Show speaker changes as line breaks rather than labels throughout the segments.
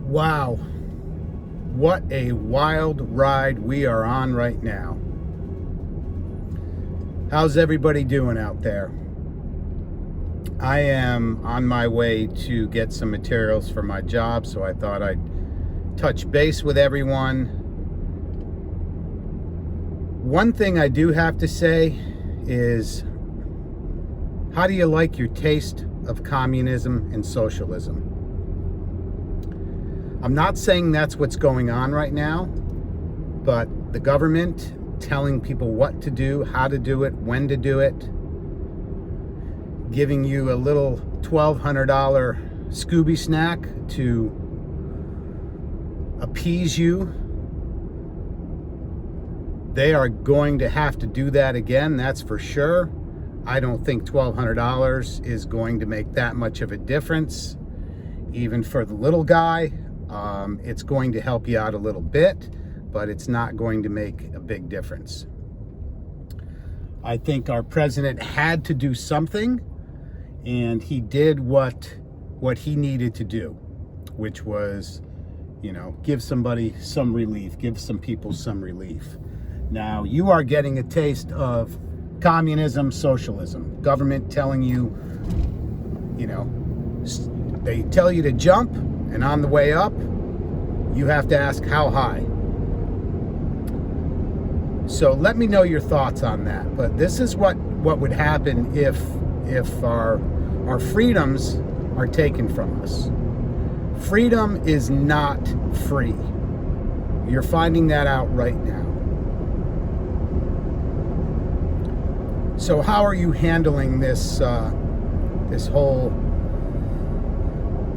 Wow, what a wild ride we are on right now. How's everybody doing out there? I am on my way to get some materials for my job, so I thought I'd touch base with everyone. One thing I do have to say is, how do you like your taste of communism and socialism? I'm not saying that's what's going on right now, but the government telling people what to do, how to do it, when to do it, giving you a little $1,200 Scooby snack to appease you. They are going to have to do that again, that's for sure. I don't think $1,200 is going to make that much of a difference, even for the little guy. It's going to help you out a little bit, but it's not going to make a big difference. I think our president had to do something, and he did what he needed to do, which was, give somebody some relief, give some people some relief. Now, you are getting a taste of communism, socialism. Government telling you, they tell you to jump, and on the way up, you have to ask how high. So let me know your thoughts on that. But this is what would happen if our freedoms are taken from us. Freedom is not free. You're finding that out right now. So how are you handling this whole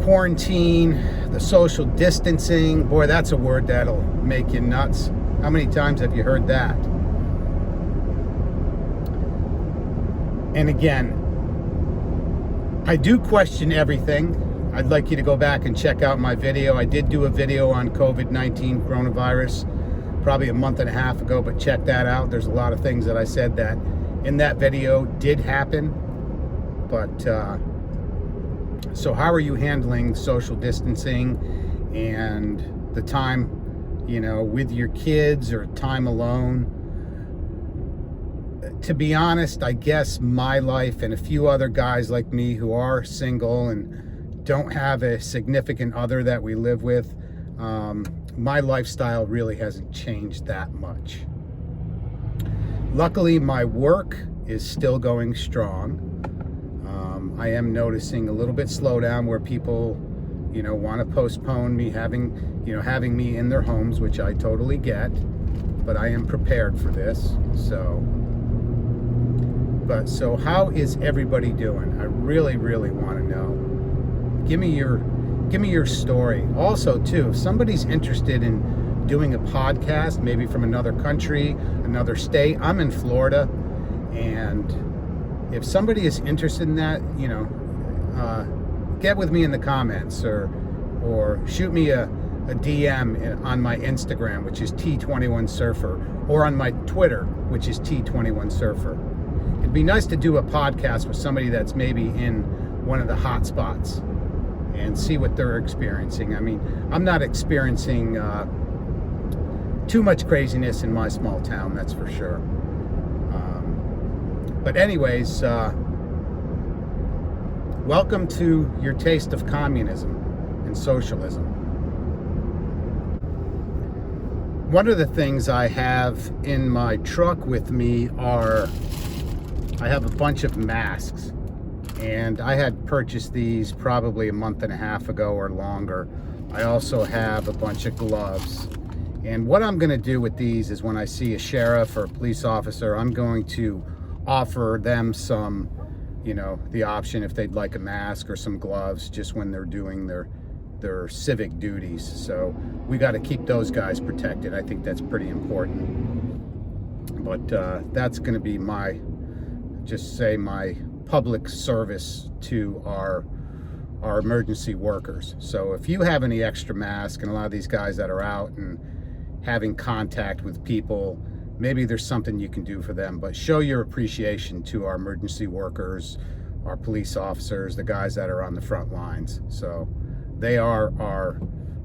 quarantine, the social distancing? Boy, that's a word that'll make you nuts. How many times have you heard that? And again, I do question everything. I'd like you to go back and check out my video. I did do a video on COVID-19 coronavirus probably a month and a half ago, but check that out. There's a lot of things that I said that in that video did happen. But so how are you handling social distancing and the time, with your kids or time alone? To be honest, I guess my life and a few other guys like me who are single and don't have a significant other that we live with, my lifestyle really hasn't changed that much. Luckily, my work is still going strong. I am noticing a little bit slowdown where people, want to postpone me having me in their homes, which I totally get, but I am prepared for this. So how is everybody doing? I really, really want to know. Give me your story. Also, too, if somebody's interested in doing a podcast, maybe from another country, another state. I'm in Florida, and if somebody is interested in that, get with me in the comments or shoot me a DM on my Instagram, which is T21Surfer, or on my Twitter, which is T21Surfer. It'd be nice to do a podcast with somebody that's maybe in one of the hot spots and see what they're experiencing. I mean, I'm not experiencing too much craziness in my small town, that's for sure. But anyways, welcome to your taste of communism and socialism. One of the things I have in my truck with me I have a bunch of masks, and I had purchased these probably a month and a half ago or longer. I also have a bunch of gloves. And what I'm gonna do with these is when I see a sheriff or a police officer, I'm going to offer them some, the option if they'd like a mask or some gloves just when they're doing their civic duties. So we got to keep those guys protected. I think that's pretty important. But that's going to be my public service to our emergency workers. So if you have any extra masks, and a lot of these guys that are out and having contact with people, maybe there's something you can do for them, but show your appreciation to our emergency workers, our police officers, the guys that are on the front lines. So they are our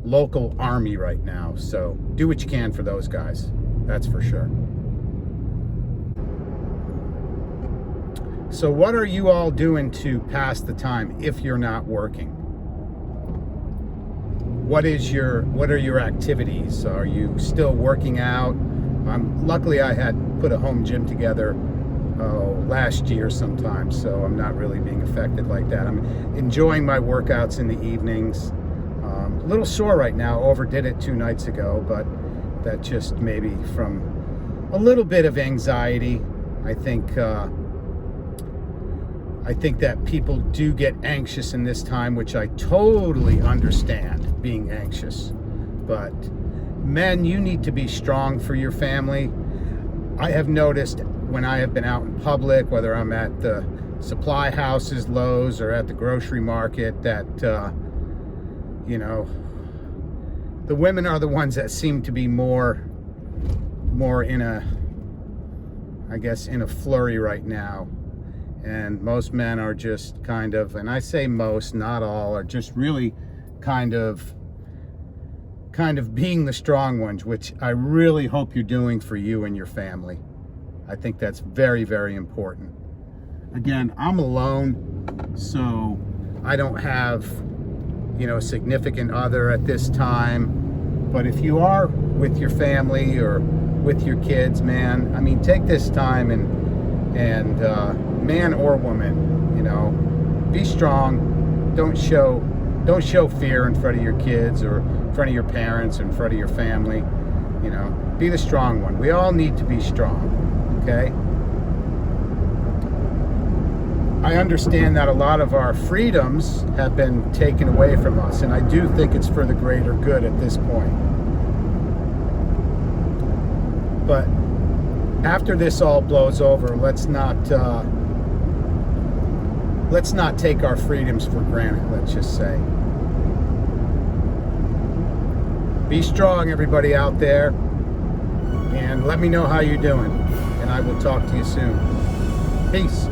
local army right now. So do what you can for those guys. That's for sure. So what are you all doing to pass the time if you're not working? What are your activities? Are you still working out? Luckily I had put a home gym together last year sometime, so I'm not really being affected like that. I'm enjoying my workouts in the evenings. A little sore right now, overdid it 2 nights ago, but that just maybe from a little bit of anxiety. I think that people do get anxious in this time, which I totally understand, being anxious. But men, you need to be strong for your family. I have noticed when I have been out in public, whether I'm at the supply houses, Lowe's, or at the grocery market, that, you know, the women are the ones that seem to be more in a, I guess, in a flurry right now. And most men are just kind of, and I say most, not all, are just really kind of being the strong ones, which I really hope you're doing for you and your family. I think that's very, very important. Again, I'm alone, so I don't have, you know, a significant other at this time. But if you are with your family or with your kids, man, I mean, take this time and man or woman, you know, be strong. Don't show fear in front of your kids or in front of your parents or in front of your family. You know, be the strong one. We all need to be strong, okay? I understand that a lot of our freedoms have been taken away from us, and I do think it's for the greater good at this point. But after this all blows over, let's not take our freedoms for granted, let's just say. Be strong, everybody out there, and let me know how you're doing, and I will talk to you soon. Peace.